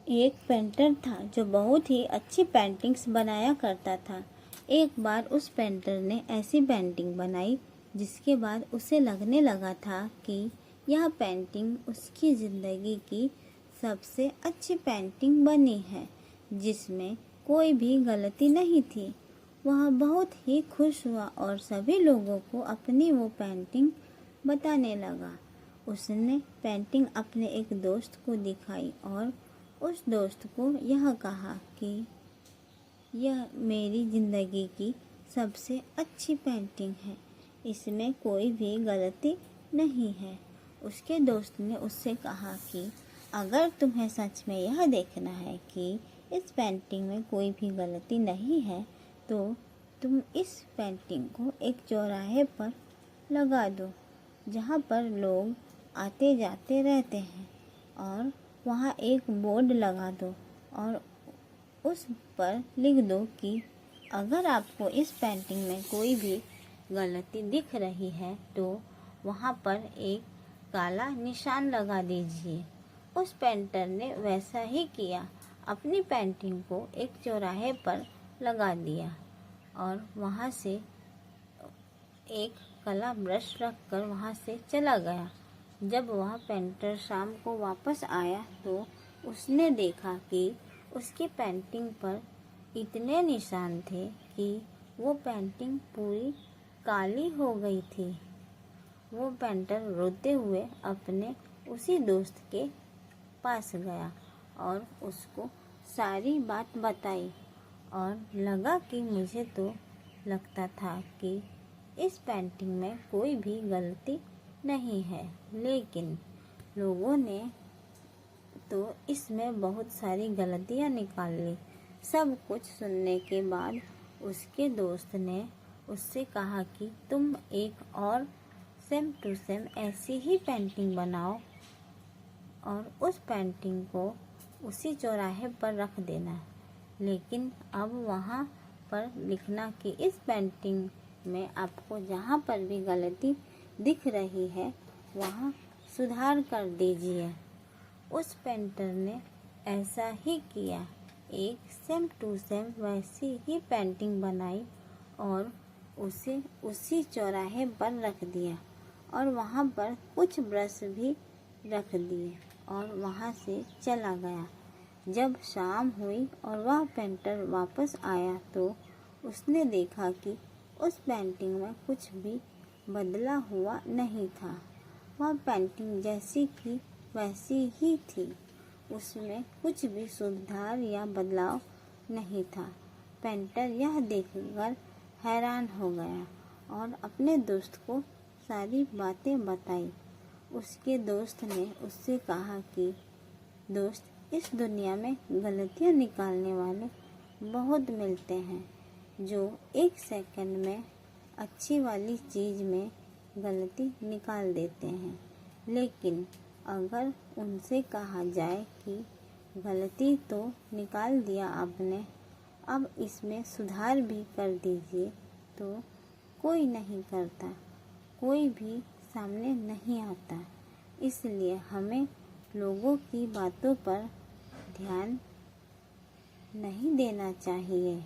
एक पेंटर था जो बहुत ही अच्छी पेंटिंग्स बनाया करता था। एक बार उस पेंटर ने ऐसी पेंटिंग बनाई जिसके बाद उसे लगने लगा था कि यह पेंटिंग उसकी ज़िंदगी की सबसे अच्छी पेंटिंग बनी है, जिसमें कोई भी गलती नहीं थी। वह बहुत ही खुश हुआ और सभी लोगों को अपनी वो पेंटिंग बताने लगा। उसने पेंटिंग अपने एक दोस्त को दिखाई और उस दोस्त को यह कहा कि यह मेरी ज़िंदगी की सबसे अच्छी पेंटिंग है, इसमें कोई भी गलती नहीं है। उसके दोस्त ने उससे कहा कि अगर तुम्हें सच में यह देखना है कि इस पेंटिंग में कोई भी गलती नहीं है, तो तुम इस पेंटिंग को एक चौराहे पर लगा दो, जहाँ पर लोग आते जाते रहते हैं, और वहाँ एक बोर्ड लगा दो और उस पर लिख दो कि अगर आपको इस पेंटिंग में कोई भी गलती दिख रही है तो वहाँ पर एक काला निशान लगा दीजिए। उस पेंटर ने वैसा ही किया, अपनी पेंटिंग को एक चौराहे पर लगा दिया और वहाँ से एक काला ब्रश रखकर वहाँ से चला गया। जब वह पेंटर शाम को वापस आया तो उसने देखा कि उसकी पेंटिंग पर इतने निशान थे कि वो पेंटिंग पूरी काली हो गई थी। वो पेंटर रोते हुए अपने उसी दोस्त के पास गया और उसको सारी बात बताई और लगा कि मुझे तो लगता था कि इस पेंटिंग में कोई भी गलती नहीं है, लेकिन लोगों ने तो इसमें बहुत सारी गलतियां निकाल ली। सब कुछ सुनने के बाद उसके दोस्त ने उससे कहा कि तुम एक और सेम टू सेम ऐसी ही पेंटिंग बनाओ और उस पेंटिंग को उसी चौराहे पर रख देना, लेकिन अब वहाँ पर लिखना कि इस पेंटिंग में आपको जहाँ पर भी गलती दिख रही है वहाँ सुधार कर दीजिए। उस पेंटर ने ऐसा ही किया, एक सेम टू सेम वैसी ही पेंटिंग बनाई और उसे उसी चौराहे पर रख दिया और वहाँ पर कुछ ब्रश भी रख दिए और वहाँ से चला गया। जब शाम हुई और वह पेंटर वापस आया तो उसने देखा कि उस पेंटिंग में कुछ भी बदला हुआ नहीं था। वह पेंटिंग जैसी की वैसी ही थी, उसमें कुछ भी सुधार या बदलाव नहीं था। पेंटर यह देखकर हैरान हो गया और अपने दोस्त को सारी बातें बताई। उसके दोस्त ने उससे कहा कि दोस्त, इस दुनिया में गलतियाँ निकालने वाले बहुत मिलते हैं, जो एक सेकंड में अच्छी वाली चीज़ में गलती निकाल देते हैं, लेकिन अगर उनसे कहा जाए कि गलती तो निकाल दिया आपने, अब इसमें सुधार भी कर दीजिए, तो कोई नहीं करता, कोई भी सामने नहीं आता। इसलिए हमें लोगों की बातों पर ध्यान नहीं देना चाहिए।